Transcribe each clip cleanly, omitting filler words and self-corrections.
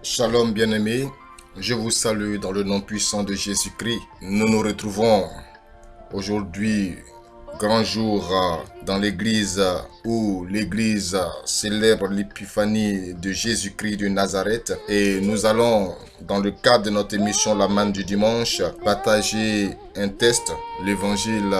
Shalom bien-aimés, je vous salue dans le nom puissant de Jésus-Christ. Nous nous retrouvons aujourd'hui, grand jour dans l'église où l'église célèbre l'épiphanie de Jésus-Christ de Nazareth. Et nous allons, dans le cadre de notre émission La Manne du dimanche, partager un test, l'évangile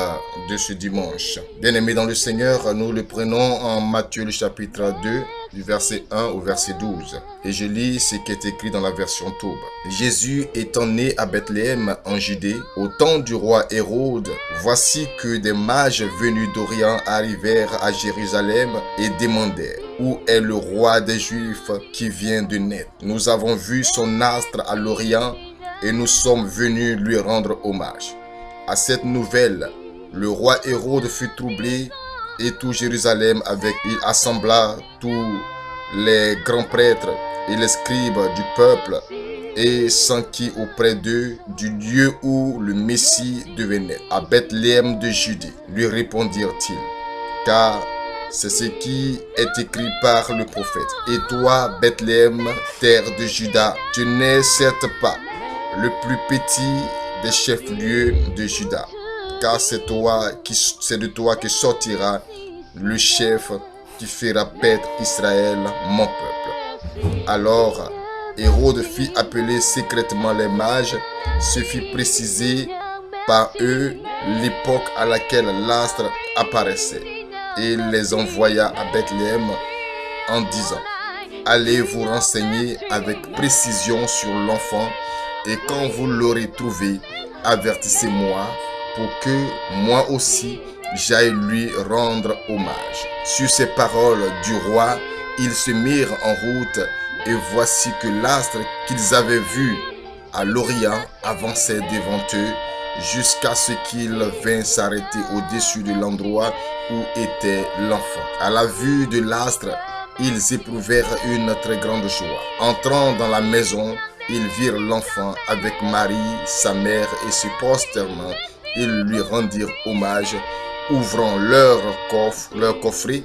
de ce dimanche. Bien-aimés dans le Seigneur, nous le prenons en Matthieu le chapitre 2, du verset 1 au verset 12. Et je lis ce qui est écrit dans la version Taube. Jésus étant né à Bethléem en Judée, au temps du roi Hérode, voici que des mages venus d'Orient arrivèrent à Jérusalem et demandèrent: où est le roi des Juifs qui vient de naître? Nous avons vu son astre à l'Orient et nous sommes venus lui rendre hommage. À cette nouvelle, le roi Hérode fut troublé et tout Jérusalem avec. Il assembla tous les grands prêtres et les scribes du peuple et s'enquit auprès d'eux du lieu où le Messie devait naître. À Bethléem de Judée, lui répondirent-ils, car c'est ce qui est écrit par le prophète. Et toi, Bethléem, terre de Juda, tu n'es certes pas le plus petit des chefs-lieux de Juda, car c'est de toi que sortira le chef qui fera paître Israël, mon peuple. Alors Hérode fit appeler secrètement les mages, se fit préciser par eux l'époque à laquelle l'astre apparaissait, et les envoya à Bethléem en disant: allez vous renseigner avec précision sur l'enfant, et quand vous l'aurez trouvé, avertissez-moi pour que moi aussi j'aille lui rendre hommage. Sur ces paroles du roi, ils se mirent en route, et voici que l'astre qu'ils avaient vu à l'Orient avançait devant eux, jusqu'à ce qu'il vint s'arrêter au-dessus de l'endroit où était l'enfant. À la vue de l'astre, ils éprouvèrent une très grande joie. Entrant dans la maison, ils virent l'enfant avec Marie, sa mère, et se prosternant, ils lui rendirent hommage. Ouvrant leur coffret,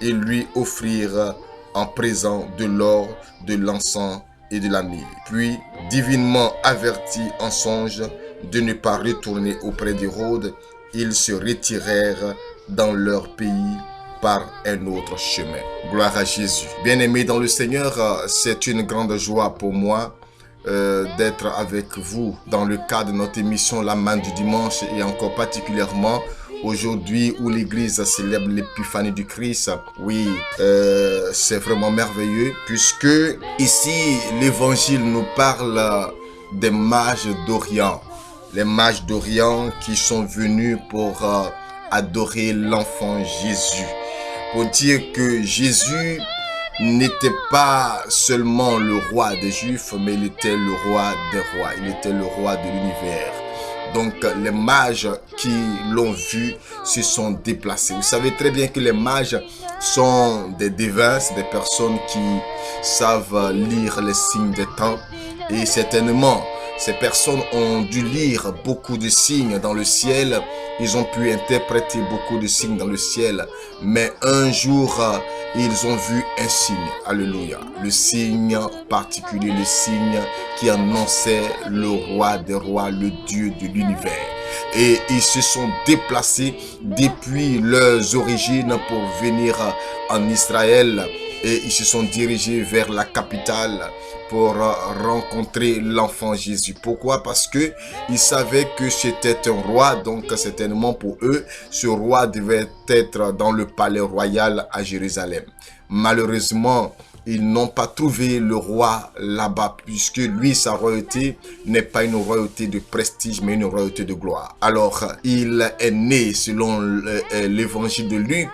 ils lui offrirent en présent de l'or, de l'encens et de la myrrhe. Puis, divinement avertis en songe de ne pas retourner auprès d'Hérode, ils se retirèrent dans leur pays par un autre chemin. Gloire à Jésus. Bien-aimés dans le Seigneur, c'est une grande joie pour moi d'être avec vous dans le cadre de notre émission La Manne du dimanche, et encore particulièrement aujourd'hui où l'église célèbre l'épiphanie du Christ. Oui, c'est vraiment merveilleux, puisque ici l'évangile nous parle des mages d'Orient. Les mages d'Orient qui sont venus pour adorer l'enfant Jésus. Pour dire que Jésus n'était pas seulement le roi des Juifs, mais il était le roi des rois. Il était le roi de l'univers. Donc les mages qui l'ont vu se sont déplacés. Vous savez très bien que les mages sont des devins, des personnes qui savent lire les signes des temps. Et certainement, ces personnes ont dû lire beaucoup de signes dans le ciel. Ils ont pu interpréter beaucoup de signes dans le ciel. Mais un jour, ils ont vu un signe. Alléluia. Le signe particulier, le signe qui annonçait le roi des rois, le Dieu de l'univers. Et ils se sont déplacés depuis leurs origines pour venir en Israël. Et ils se sont dirigés vers la capitale pour rencontrer l'enfant Jésus. Pourquoi? Parce que ils savaient que c'était un roi, donc certainement pour eux, ce roi devait être dans le palais royal à Jérusalem. Malheureusement, ils n'ont pas trouvé le roi là-bas, puisque lui, sa royauté n'est pas une royauté de prestige, mais une royauté de gloire. Alors, il est né, selon l'évangile de Luc,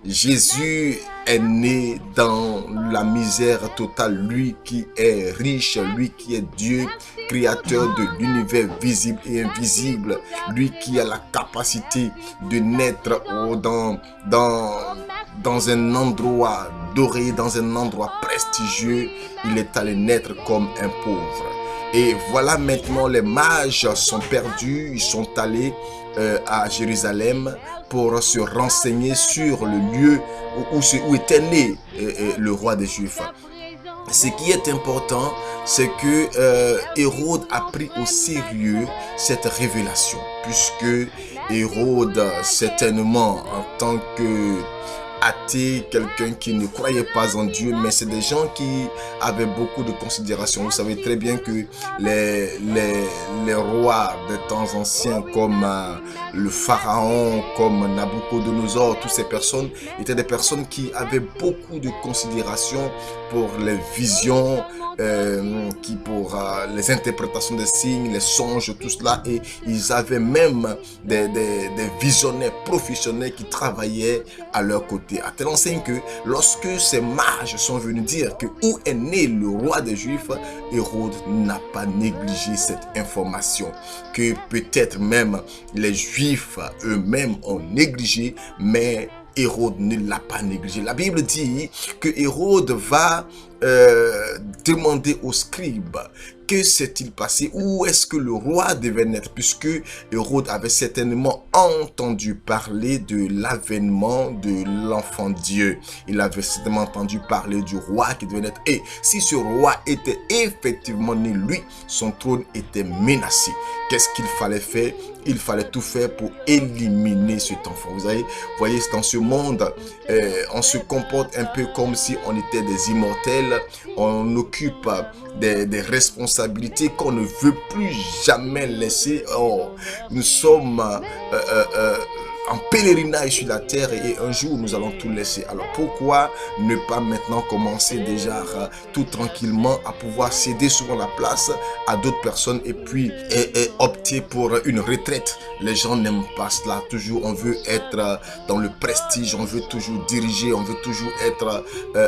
Jésus est né dans la misère totale. Lui qui est riche, lui qui est Dieu, créateur de l'univers visible et invisible, lui qui a la capacité de naître dans un endroit doré, dans un endroit prestigieux, il est allé naître comme un pauvre. Et voilà, maintenant les mages sont perdus, ils sont allés à Jérusalem pour se renseigner sur le lieu où était né le roi des Juifs. Ce qui est important, c'est que Hérode a pris au sérieux cette révélation, puisque Hérode, certainement, en tant que athée, quelqu'un qui ne croyait pas en Dieu, mais c'est des gens qui avaient beaucoup de considération. Vous savez très bien que les rois des temps anciens, comme le pharaon, comme Nabucodonosor, toutes ces personnes étaient des personnes qui avaient beaucoup de considération pour les visions, qui pour les interprétations des signes, les songes, tout cela, et ils avaient même des visionnaires professionnels qui travaillaient à leur côté. À telle enseigne que lorsque ces mages sont venus dire que où est né le roi des Juifs, Hérode n'a pas négligé cette information, que peut-être même les Juifs eux-mêmes ont négligé, mais Hérode ne l'a pas négligé. La Bible dit que Hérode va demander aux scribes que s'est-il passé, où est-ce que le roi devait naître, puisque Hérode avait certainement entendu parler de l'avènement de l'enfant Dieu. Il avait certainement entendu parler du roi qui devait naître, et si ce roi était effectivement né, lui, son trône était menacé. Qu'est-ce qu'il fallait faire? Il fallait tout faire pour éliminer cet enfant. Vous voyez, dans ce monde, on se comporte un peu comme si on était des immortels. On occupe des responsabilités qu'on ne veut plus jamais laisser. Oh, nous sommes en pèlerinage sur la terre et un jour nous allons tout laisser. Alors pourquoi ne pas maintenant commencer déjà tout tranquillement à pouvoir céder souvent la place à d'autres personnes et puis opter pour une retraite? Les gens n'aiment pas cela. Toujours on veut être dans le prestige, on veut toujours diriger, on veut toujours être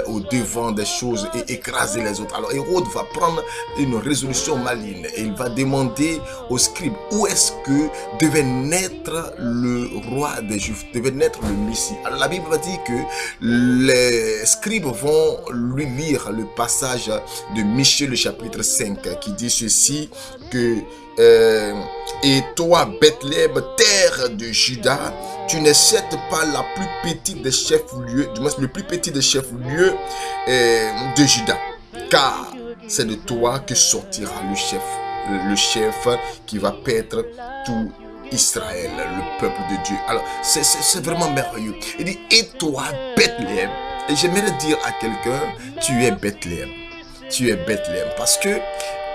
au devant des choses et écraser les autres. Alors Hérode va prendre une résolution maligne et il va demander aux scribes où est-ce que devait naître le roi des Juifs, devait naître le Messie. Alors la Bible va dire que les scribes vont lui lire le passage de Michée le chapitre 5 qui dit ceci, que et toi Bethléem, terre de Juda, tu n'es certes pas la plus petite des chefs-lieux, du moins le plus petit des chefs-lieux de Juda, car c'est de toi que sortira le chef qui va paître tout Israël, le peuple de Dieu. Alors, c'est vraiment merveilleux. Il dit, et toi, Bethléem. Et j'aimerais dire à quelqu'un, tu es Bethléem. Tu es Bethléem. Parce que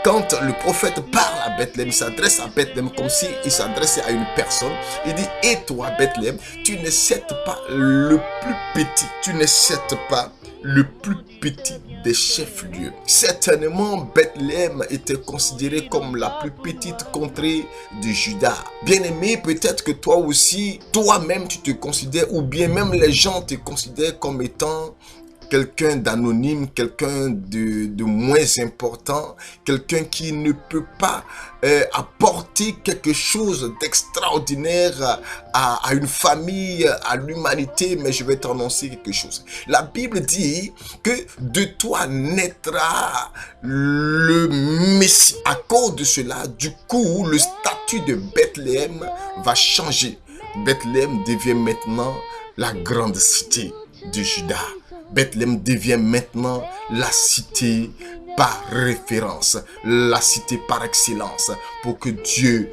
quand le prophète parle à Bethléem, il s'adresse à Bethléem comme s'il s'adressait à une personne. Il dit, et toi, Bethléem, tu n'es certes pas le plus petit. Tu n'es certes pas le plus petit des chefs-lieux. Certainement, Bethléem était considéré comme la plus petite contrée de Juda. Bien-aimé, peut-être que toi aussi, toi-même, tu te considères, ou bien même les gens te considèrent comme étant quelqu'un d'anonyme, quelqu'un de moins important, quelqu'un qui ne peut pas apporter quelque chose d'extraordinaire à une famille, à l'humanité, mais je vais t'annoncer quelque chose. La Bible dit que de toi naîtra le Messie. À cause de cela, du coup, le statut de Bethléem va changer. Bethléem devient maintenant la grande cité de Juda. Bethléem devient maintenant la cité par référence, la cité par excellence, pour que Dieu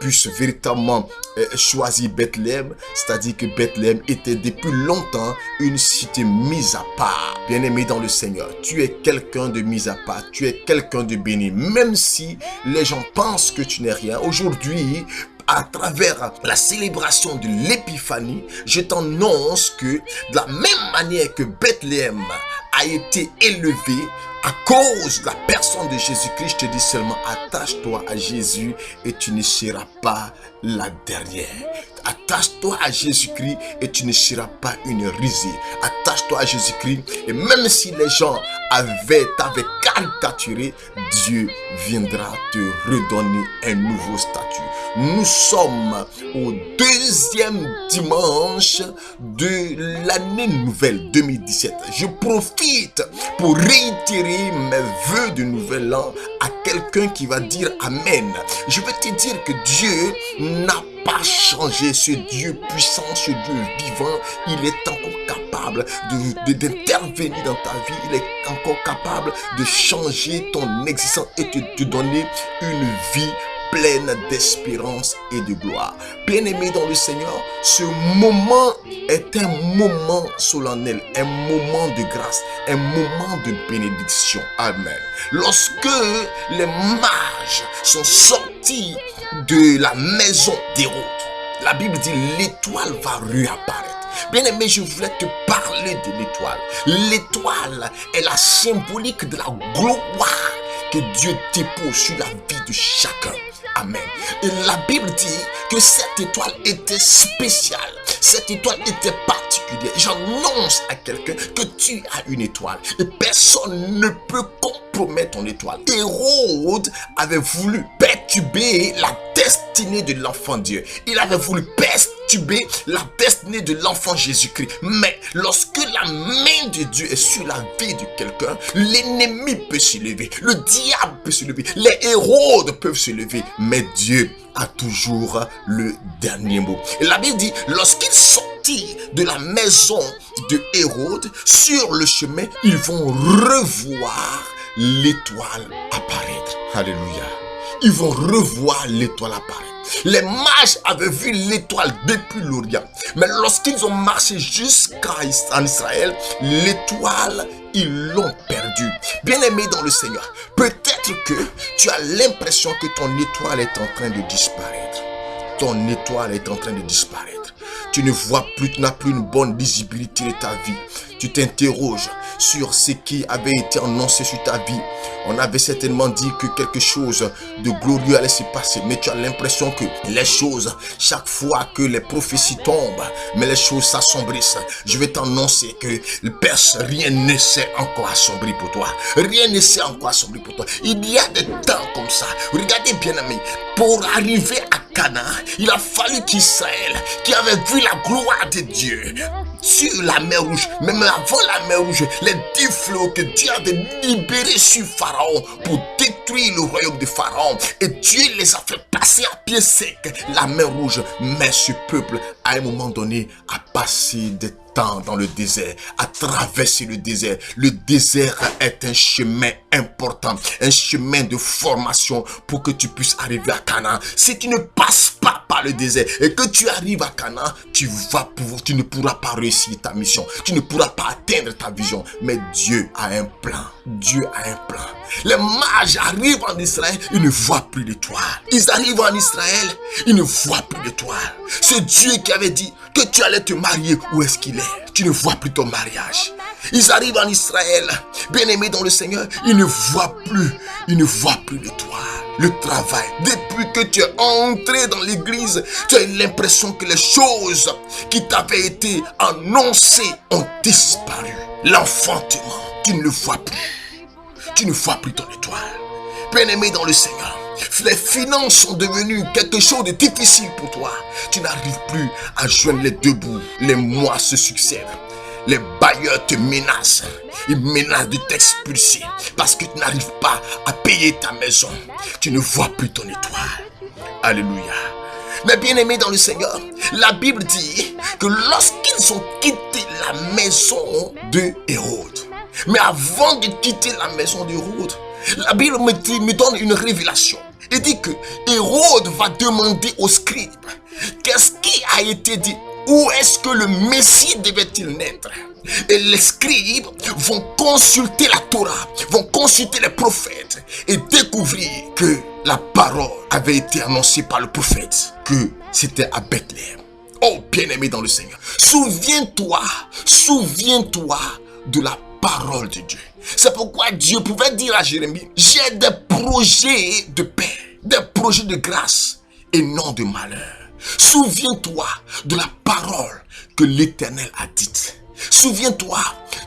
puisse véritablement choisir Bethléem, c'est-à-dire que Bethléem était depuis longtemps une cité mise à part. Bien-aimé dans le Seigneur, tu es quelqu'un de mis à part, tu es quelqu'un de béni, même si les gens pensent que tu n'es rien. Aujourd'hui, à travers la célébration de l'épiphanie, je t'annonce que de la même manière que Bethléem a été élevé à cause de la personne de Jésus-Christ, je te dis seulement attache-toi à Jésus et tu ne seras pas la dernière. Attache-toi à Jésus-Christ et tu ne seras pas une risée. Attache-toi à Jésus-Christ et même si les gens t'avaient caricaturé, Dieu viendra te redonner un nouveau statut. Nous sommes au deuxième dimanche de l'année nouvelle 2017. Je profite pour réitérer mes vœux de nouvel an à quelqu'un qui va dire Amen. Je vais te dire que Dieu n'a pas changé. Ce Dieu puissant, ce Dieu vivant, il est encore capable capable d'intervenir dans ta vie. Il est encore capable de changer ton existence et de te donner une vie pleine d'espérance et de gloire. Bien-aimé dans le Seigneur, ce moment est un moment solennel, un moment de grâce, un moment de bénédiction. Amen. Lorsque les mages sont sortis de la maison d'Hérode, la Bible dit l'étoile va réapparaître. Bien-aimé, je voulais te parler de l'étoile. L'étoile est la symbolique de la gloire que Dieu dépose sur la vie de chacun. Amen. Et la Bible dit que cette étoile était spéciale. Cette étoile était particulière. J'annonce à quelqu'un que tu as une étoile. Et personne ne peut compromettre ton étoile. Hérode avait voulu perturber la destinée de l'enfant Dieu. Il avait voulu perturber la destinée de l'enfant Jésus-Christ. Mais lorsque la main de Dieu est sur la vie de quelqu'un, l'ennemi peut se lever. Le diable peut se lever. Les Hérodes peuvent se lever. Mais Dieu a toujours le dernier mot. Et la Bible dit, lorsqu'ils sortirent de la maison de Hérode, sur le chemin, ils vont revoir l'étoile apparaître. Alléluia. Ils vont revoir l'étoile apparaître. Les mages avaient vu l'étoile depuis l'Orient. Mais lorsqu'ils ont marché jusqu'en Israël, l'étoile, ils l'ont perdue. Bien-aimé dans le Seigneur, peut-être que tu as l'impression que ton étoile est en train de disparaître. Ton étoile est en train de disparaître. Tu ne vois plus, tu n'as plus une bonne visibilité de ta vie. Tu t'interroges sur ce qui avait été annoncé sur ta vie. On avait certainement dit que quelque chose de glorieux allait se passer, mais tu as l'impression que les choses, chaque fois que les prophéties tombent, mais les choses s'assombrissent. Je vais t'annoncer que rien ne s'est encore assombri pour toi. Rien ne s'est encore assombri pour toi. Il y a des temps comme ça. Regardez bien, amis, pour arriver à Canaan, il a fallu qu'Israël, qui avait vu la gloire de Dieu sur la mer Rouge, même avant la mer Rouge, les 10 flots que Dieu avait libérés sur Pharaon pour détruire le royaume de Pharaon, et Dieu les a fait passer à pied sec la mer Rouge. Mais ce peuple, à un moment donné, a passé des temps dans le désert, a traversé le désert. Le désert est un chemin important, un chemin de formation pour que tu puisses arriver à Canaan. Si tu ne passes pas par le désert et que tu arrives à Canaan, tu ne pourras pas réussir ta mission, tu ne pourras pas atteindre ta vision. Mais Dieu a un plan. Dieu a un plan. Les mages arrivent en Israël, ils ne voient plus l'étoile. Ils arrivent en Israël, ils ne voient plus l'étoile. C'est Dieu qui avait dit que tu allais te marier. Où est-ce qu'il est? Tu ne vois plus ton mariage. Ils arrivent en Israël, bien-aimés dans le Seigneur, ils ne voient plus l'étoile. Le travail, depuis que tu es entré dans l'église, tu as eu l'impression que les choses qui t'avaient été annoncées ont disparu. L'enfantement, tu ne le vois plus. Tu ne vois plus ton étoile. Bien-aimé dans le Seigneur, les finances sont devenues quelque chose de difficile pour toi. Tu n'arrives plus à joindre les deux bouts. Les mois se succèdent. Les bailleurs te menacent. Ils menacent de t'expulser parce que tu n'arrives pas à payer ta maison. Tu ne vois plus ton étoile. Alléluia. Mais bien-aimés dans le Seigneur, la Bible dit que lorsqu'ils ont quitté la maison de Hérode, mais avant de quitter la maison d'Hérode, la Bible me donne une révélation. Il dit que Hérode va demander aux scribes, qu'est-ce qui a été dit? Où est-ce que le Messie devait-il naître? Et les scribes vont consulter la Torah, vont consulter les prophètes et découvrir que la parole avait été annoncée par le prophète, que c'était à Bethléem. Oh, bien-aimé dans le Seigneur, souviens-toi de la parole de Dieu. C'est pourquoi Dieu pouvait dire à Jérémie, j'ai des projets de paix, des projets de grâce et non de malheur. Souviens-toi de la parole que l'Éternel a dite. Souviens-toi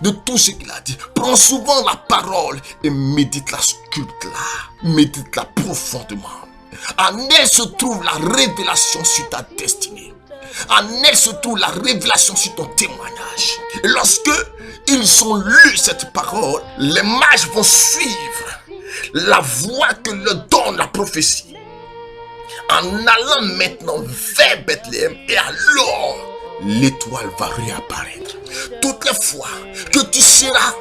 de tout ce qu'il a dit. Prends souvent la parole et médite-la, sculpte-la, médite-la profondément. En elle se trouve la révélation sur ta destinée. En elle se trouve la révélation sur ton témoignage. Et lorsque ils ont lu cette parole, les mages vont suivre la voie que leur donne la prophétie, en allant maintenant vers Bethléem. Et alors, l'étoile va réapparaître. Toutes les fois que tu seras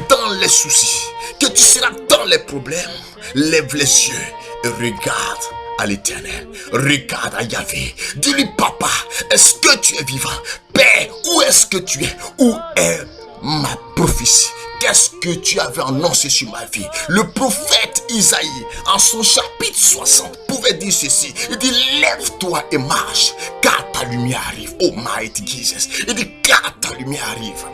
dans les soucis, que tu seras dans les problèmes, lève les yeux et regarde à l'Éternel. Regarde à Yahvé. Dis-lui, papa, est-ce que tu es vivant? Père, où est-ce que tu es? Où est ma prophétie? Qu'est-ce que tu avais annoncé sur ma vie? Le prophète Isaïe, en son chapitre 60, pouvait dire ceci. Il dit, lève-toi et marche, car ta lumière arrive. Oh mighty Jesus. Il dit, car ta lumière arrive.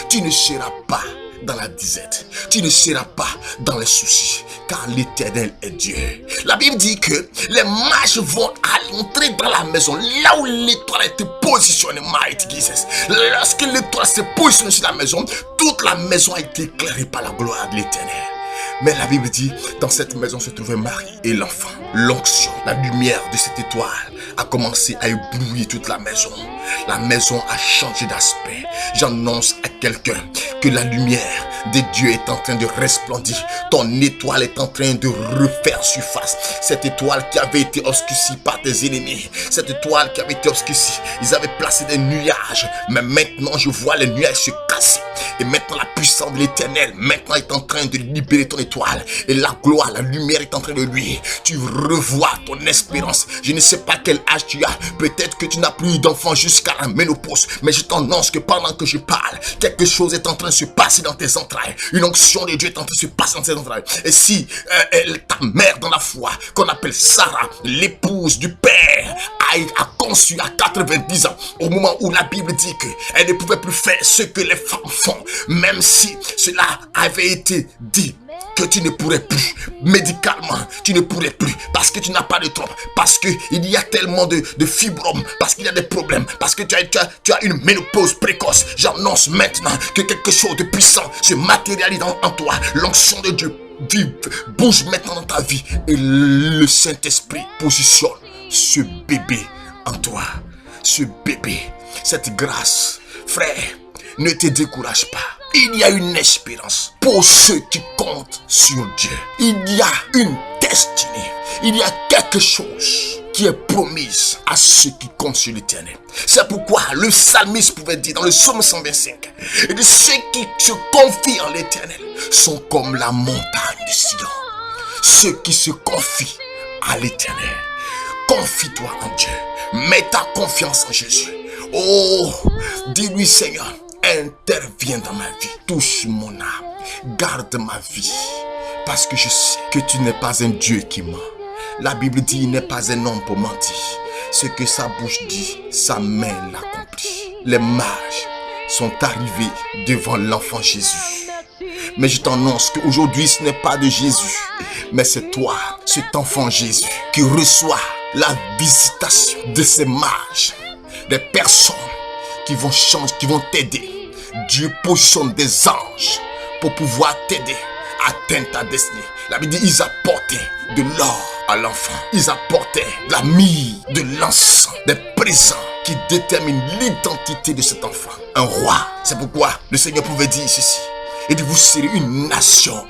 Tu ne seras pas dans la disette. Tu ne seras pas dans les soucis, car l'Éternel est Dieu. La Bible dit que les mages vont entrer dans la maison, là où l'étoile a été positionnée, mighty Jesus. Lorsque l'étoile s'est positionnée sur la maison, toute la maison a été éclairée par la gloire de l'Éternel. Mais la Bible dit, dans cette maison se trouvait Marie et l'enfant. L'onction, la lumière de cette étoile a commencé à éblouir toute la maison. La maison a changé d'aspect. J'annonce à quelqu'un que la lumière de Dieu est en train de resplendir. Ton étoile est en train de refaire surface. Cette étoile qui avait été obscurcie par tes ennemis. Cette étoile qui avait été obscurcie. Ils avaient placé des nuages. Mais maintenant, je vois les nuages se casser. Et maintenant, la puissance de l'Éternel, maintenant, est en train de libérer ton étoile. Et la gloire, la lumière est en train de luire. Tu revois ton espérance. Je ne sais pas quel âge tu as. Peut-être que tu n'as plus d'enfant jusqu'à la ménopause. Mais je t'annonce que pendant que je parle, quelque chose est en train de se passer dans tes entrailles. Une onction de Dieu est en train de se passer dans tes entrailles. Et si ta mère dans la foi, qu'on appelle Sarah, l'épouse du père, a conçu à 90 ans, au moment où la Bible dit qu'elle ne pouvait plus faire ce que les femmes font, même si cela avait été dit, que tu ne pourrais plus, médicalement, tu ne pourrais plus, parce que tu n'as pas de trompe, parce qu'il y a tellement de fibromes, parce qu'il y a des problèmes, parce que tu as une ménopause précoce. J'annonce maintenant que quelque chose de puissant se matérialise en toi. L'onction de Dieu bouge maintenant dans ta vie et le Saint-Esprit positionne ce bébé en toi, ce bébé, cette grâce. Frère, ne te décourage pas. Il y a une espérance pour ceux qui comptent sur Dieu. Il y a une destinée. Il y a quelque chose qui est promise à ceux qui comptent sur l'Éternel. C'est pourquoi le psalmiste pouvait dire dans le psaume 125, et de ceux qui se confient en l'Éternel sont comme la montagne de Sion. Ceux qui se confient à l'Éternel. Confie-toi en Dieu. Mets ta confiance en Jésus. Oh, dis-lui, Seigneur, interviens dans ma vie, touche mon âme, garde ma vie, parce que je sais que tu n'es pas un Dieu qui ment. La Bible dit, il n'est pas un homme pour mentir. Ce que sa bouche dit, sa main l'accomplit. Les mages sont arrivés devant l'enfant Jésus. Mais je t'annonce qu'aujourd'hui, ce n'est pas de Jésus, mais c'est toi, cet enfant Jésus, qui reçoit la visitation de ces mages, des personnes qui vont changer, qui vont t'aider. Dieu positionne des anges pour pouvoir t'aider à atteindre ta destinée. La Bible dit, ils apportaient de l'or à l'enfant. Ils apportaient de la myrrhe, de l'encens, des présents qui déterminent l'identité de cet enfant. Un roi. C'est pourquoi le Seigneur pouvait dire ceci. Il dit, vous serez une nation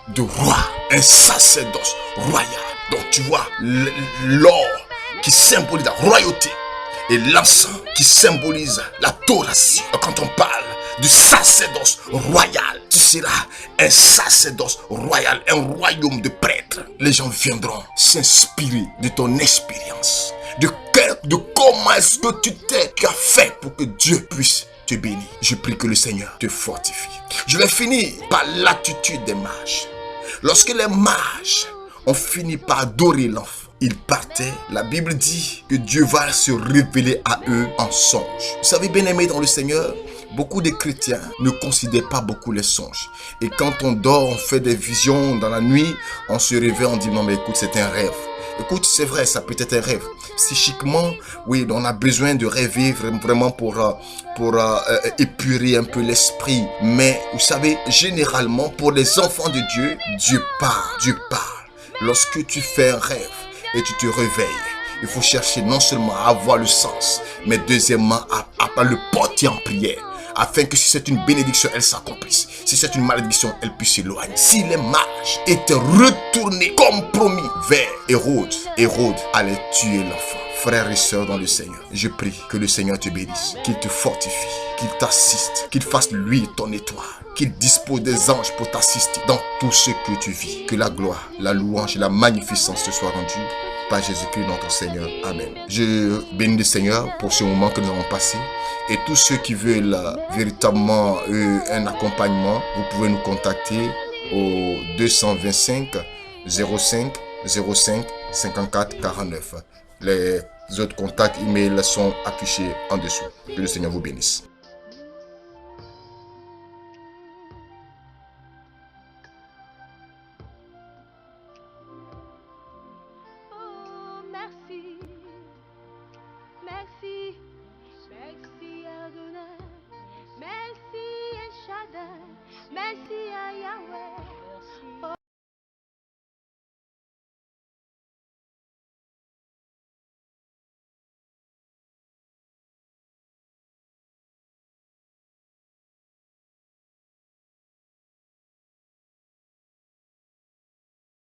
de rois, un sacerdoce royal. Donc tu vois, l'or qui symbolise la royauté et l'encens qui symbolise l'adoration. Quand on parle du sacerdoce royal, tu seras un sacerdoce royal, un royaume de prêtres. Les gens viendront s'inspirer de ton expérience, de comment est-ce que tu as fait pour que Dieu puisse te bénir. Je prie que le Seigneur te fortifie. Je vais finir par l'attitude des mages. Lorsque les mages ont fini par adorer l'enfant, ils partaient. La Bible dit que Dieu va se révéler à eux en songe. Vous savez, bien-aimés dans le Seigneur, beaucoup de chrétiens ne considèrent pas beaucoup les songes. Et quand on dort, on fait des visions dans la nuit, on se réveille, on dit non mais écoute, c'est un rêve. Écoute, c'est vrai, ça peut être un rêve. Psychiquement, oui, on a besoin de rêver vraiment pour épurer un peu l'esprit. Mais vous savez, généralement, pour les enfants de Dieu, Dieu parle. Lorsque tu fais un rêve et tu te réveilles, il faut chercher non seulement à avoir le sens, mais deuxièmement à le porter en prière, afin que si c'est une bénédiction, elle s'accomplisse. Si c'est une malédiction, elle puisse s'éloigner. Si les mages étaient retournés comme promis vers Hérode allait tuer l'enfant. Frères et sœurs dans le Seigneur, je prie que le Seigneur te bénisse, qu'il te fortifie, qu'il t'assiste, qu'il fasse lui ton étoile, qu'il dispose des anges pour t'assister dans tout ce que tu vis. Que la gloire, la louange et la magnificence te soient rendues par Jésus-Christ notre Seigneur. Amen. Je bénis le Seigneur pour ce moment que nous avons passé. Et tous ceux qui veulent véritablement un accompagnement, vous pouvez nous contacter au 225 05 05 54 49. Les autres contacts email sont affichés en dessous. Que le Seigneur vous bénisse.